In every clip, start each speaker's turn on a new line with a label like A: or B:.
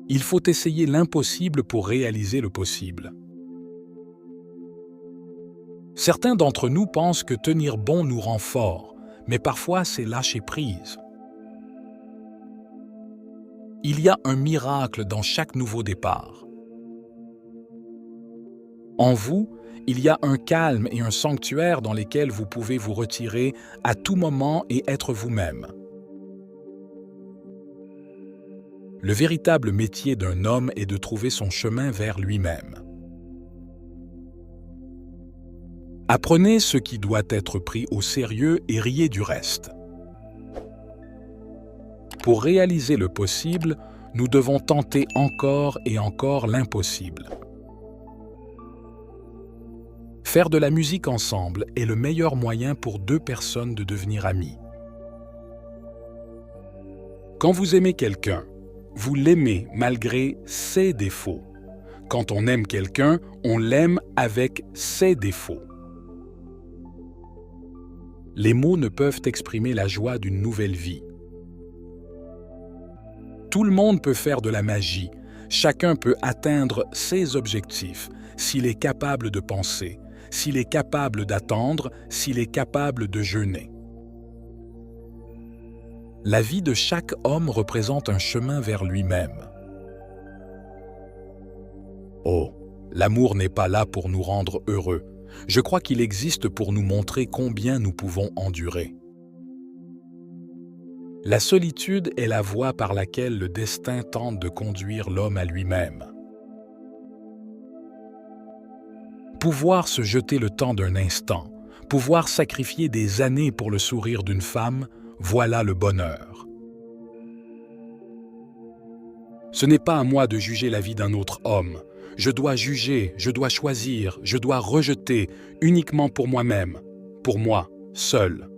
A: Il faut essayer l'impossible pour réaliser le possible. Certains d'entre nous pensent que tenir bon nous rend forts, mais parfois c'est lâcher prise. Il y a un miracle dans chaque nouveau départ. En vous, il y a un calme et un sanctuaire dans lesquels vous pouvez vous retirer à tout moment et être vous-même. Le véritable métier d'un homme est de trouver son chemin vers lui-même. Apprenez ce qui doit être pris au sérieux et riez du reste. Pour réaliser le possible, nous devons tenter encore et encore l'impossible. Faire de la musique ensemble est le meilleur moyen pour deux personnes de devenir amies. Quand vous aimez quelqu'un, vous l'aimez malgré ses défauts. Quand on aime quelqu'un, on l'aime avec ses défauts. Les mots ne peuvent exprimer la joie d'une nouvelle vie. Tout le monde peut faire de la magie. Chacun peut atteindre ses objectifs s'il est capable de penser, s'il est capable d'attendre, s'il est capable de jeûner. La vie de chaque homme représente un chemin vers lui-même. Oh, l'amour n'est pas là pour nous rendre heureux. Je crois qu'il existe pour nous montrer combien nous pouvons endurer. La solitude est la voie par laquelle le destin tente de conduire l'homme à lui-même. Pouvoir se jeter le temps d'un instant, pouvoir sacrifier des années pour le sourire d'une femme, voilà le bonheur. Ce n'est pas à moi de juger la vie d'un autre homme. Je dois juger, je dois choisir, je dois rejeter uniquement pour moi-même, pour moi, seul.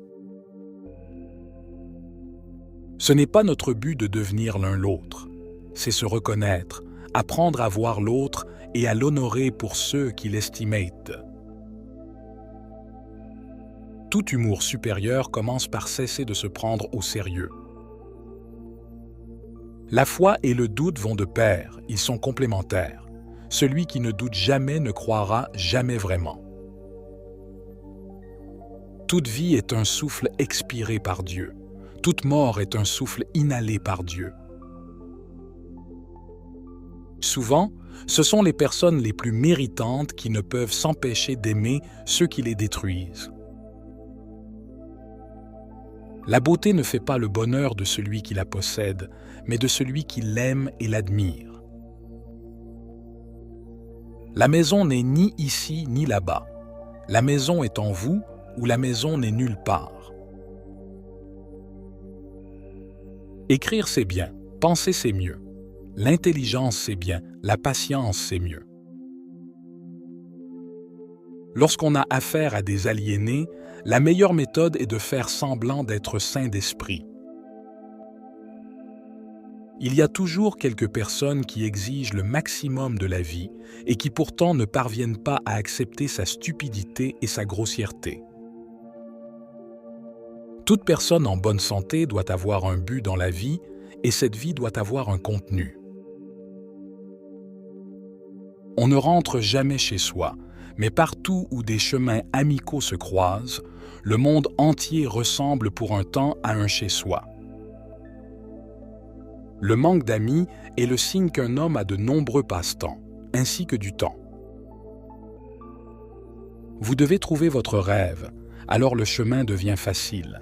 A: Ce n'est pas notre but de devenir l'un l'autre, c'est se reconnaître, apprendre à voir l'autre et à l'honorer pour ceux qui l'estimate. Tout humour supérieur commence par cesser de se prendre au sérieux. La foi et le doute vont de pair, ils sont complémentaires. Celui qui ne doute jamais ne croira jamais vraiment. Toute vie est un souffle expiré par Dieu. Toute mort est un souffle inhalé par Dieu. Souvent, ce sont les personnes les plus méritantes qui ne peuvent s'empêcher d'aimer ceux qui les détruisent. La beauté ne fait pas le bonheur de celui qui la possède, mais de celui qui l'aime et l'admire. La maison n'est ni ici ni là-bas. La maison est en vous ou la maison n'est nulle part. Écrire, c'est bien. Penser, c'est mieux. L'intelligence, c'est bien. La patience, c'est mieux. Lorsqu'on a affaire à des aliénés, la meilleure méthode est de faire semblant d'être sain d'esprit. Il y a toujours quelques personnes qui exigent le maximum de la vie et qui pourtant ne parviennent pas à accepter sa stupidité et sa grossièreté. Toute personne en bonne santé doit avoir un but dans la vie et cette vie doit avoir un contenu. On ne rentre jamais chez soi, mais partout où des chemins amicaux se croisent, le monde entier ressemble pour un temps à un chez-soi. Le manque d'amis est le signe qu'un homme a de nombreux passe-temps, ainsi que du temps. Vous devez trouver votre rêve, alors le chemin devient facile.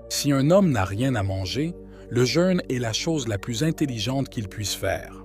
A: Si un homme n'a rien à manger, le jeûne est la chose la plus intelligente qu'il puisse faire.